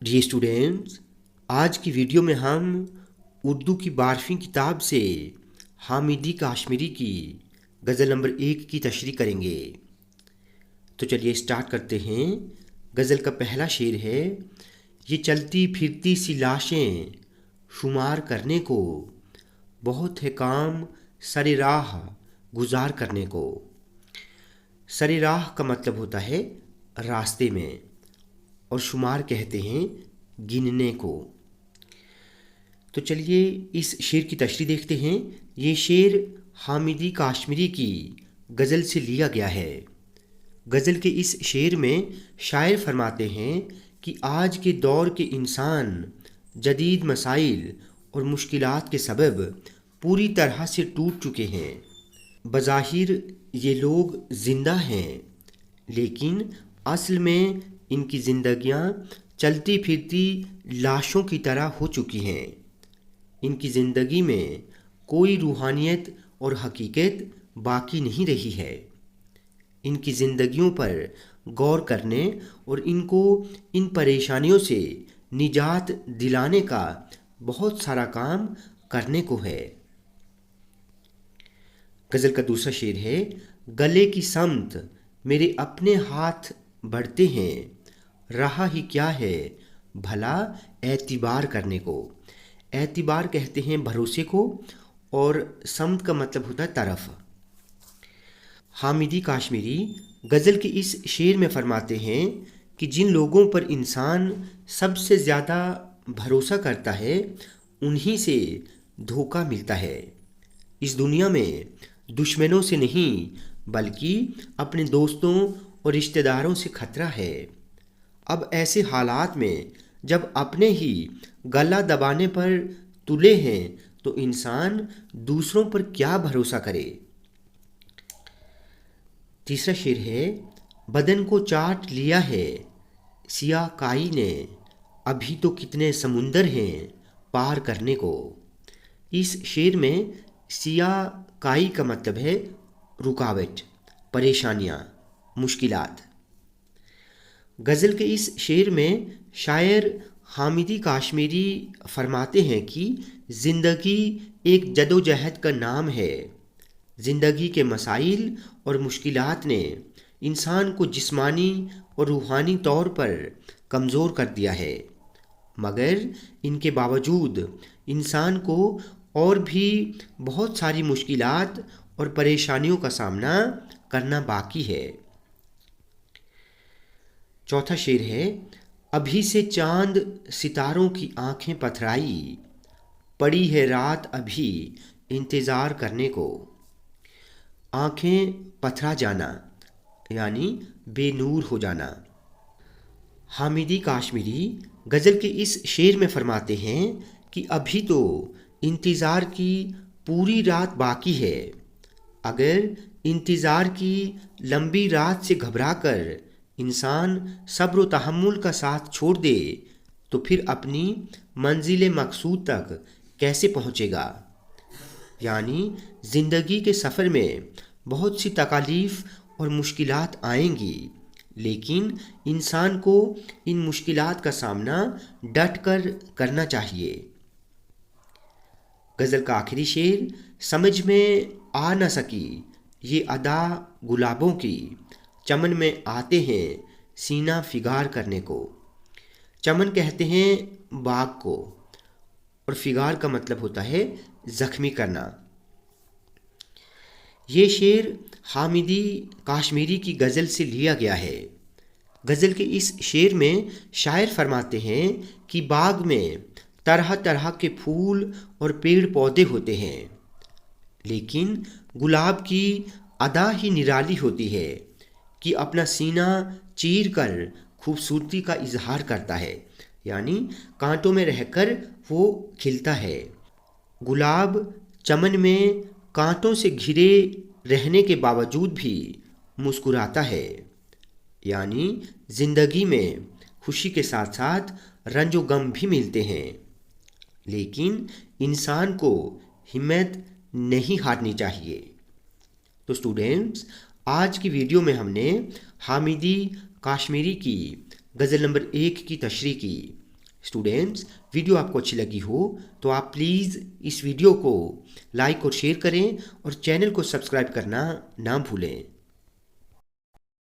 Dear students, आज की video में हम उर्दू की 12वीं किताब से हामिदी काश्मीरी की गज़ल नंबर 1 की तशरीह करेंगे। तो चलिए स्टार्ट करते हैं। गज़ल का पहला शेर है, ये चलती फिरती सी लाशें शुमार करने को, बहुत है काम सरे राह गुजार करने को। सरे राह का मतलब होता है रास्ते में, और शुमार कहते हैं गिनने को। तो चलिए इस शेर की तशरीह देखते हैं। ये शेर हामिदी काश्मीरी की गज़ल से लिया गया है। गज़ल के इस शेर में शायर फरमाते हैं कि आज के दौर के इंसान जदीद मसाइल और मुश्किलात के सबब पूरी तरह से टूट चुके हैं। बज़ाहिर ये लोग ज़िंदा हैं, लेकिन असल में इनकी ज़िंदगियां चलती फिरती लाशों की तरह हो चुकी हैं। इनकी ज़िंदगी में कोई रूहानियत और हकीकत बाकी नहीं रही है। इनकी ज़िंदगियों पर गौर करने और इनको इन परेशानियों से निजात दिलाने का बहुत सारा काम करने को है। गज़ल का दूसरा शेर है, गले की समत मेरे अपने हाथ बढ़ते हैं, रहा ही क्या है भला एतिबार करने को। एतिबार कहते हैं भरोसे को, और समत का मतलब होता है तरफ। हामिदी काश्मीरी गज़ल के इस शेर में फरमाते हैं कि जिन लोगों पर इंसान सबसे ज़्यादा भरोसा करता है, उन्हीं से धोखा मिलता है। इस दुनिया में दुश्मनों से नहीं, बल्कि अपने दोस्तों और रिश्तेदारों से खतरा है। अब ऐसे हालात में जब अपने ही गला दबाने पर तुले हैं, तो इंसान दूसरों पर क्या भरोसा करे। तीसरा शेर है, बदन को चाट लिया है सिया काई ने, अभी तो कितने समुंदर हैं पार करने को। इस शेर में सिया काई का मतलब है रुकावट, परेशानियाँ, मुश्किलात। गज़ल के इस शेर में शायर हामिदी काश्मीरी फरमाते हैं कि ज़िंदगी एक जदोजहद का नाम है। ज़िंदगी के मसाइल और मुश्किलात ने इंसान को जिस्मानी और रूहानी तौर पर कमज़ोर कर दिया है, मगर इनके बावजूद इंसान को और भी बहुत सारी मुश्किलात और परेशानियों का सामना करना बाकी है। चौथा शेर है, अभी से चांद सितारों की आंखें पथराई, पड़ी है रात अभी इंतज़ार करने को। आंखें पथरा जाना यानी बेनूर हो जाना। हामिदी काश्मीरी गज़ल के इस शेर में फरमाते हैं कि अभी तो इंतज़ार की पूरी रात बाकी है। अगर इंतज़ार की लंबी रात से घबराकर इंसान सब्र व तहम्मुल का साथ छोड़ दे, तो फिर अपनी मंजिल मकसूद तक कैसे पहुँचेगा। यानी ज़िंदगी के सफ़र में बहुत सी तकालीफ़ और मुश्किलात आएंगी, लेकिन इंसान को इन मुश्किलात का सामना डट कर करना चाहिए। गज़ल का आखिरी शेर, समझ में आ न सकी ये अदा गुलाबों की, चमन में आते हैं सीना फिगार करने को। चमन कहते हैं बाग को, और फिगार का मतलब होता है ज़ख्मी करना। ये शेर हामिदी काश्मीरी की गज़ल से लिया गया है। गज़ल के इस शेर में शायर फरमाते हैं कि बाग में तरह तरह के फूल और पेड़ पौधे होते हैं, लेकिन गुलाब की अदा ही निराली होती है कि अपना सीना चीर कर खूबसूरती का इजहार करता है। यानी कांटों में रहकर वो खिलता है। गुलाब चमन में कांटों से घिरे रहने के बावजूद भी मुस्कुराता है। यानी ज़िंदगी में खुशी के साथ साथ रंजो गम भी मिलते हैं, लेकिन इंसान को हिम्मत नहीं हारनी चाहिए। तो स्टूडेंट्स, आज की वीडियो में हमने हामिदी काश्मीरी की गज़ल नंबर 1 की तशरीह की। اسٹوڈینٹس، ویڈیو آپ کو اچھی لگی ہو تو آپ پلیز اس ویڈیو کو لائک اور شیئر کریں اور چینل کو سبسکرائب کرنا نہ بھولیں۔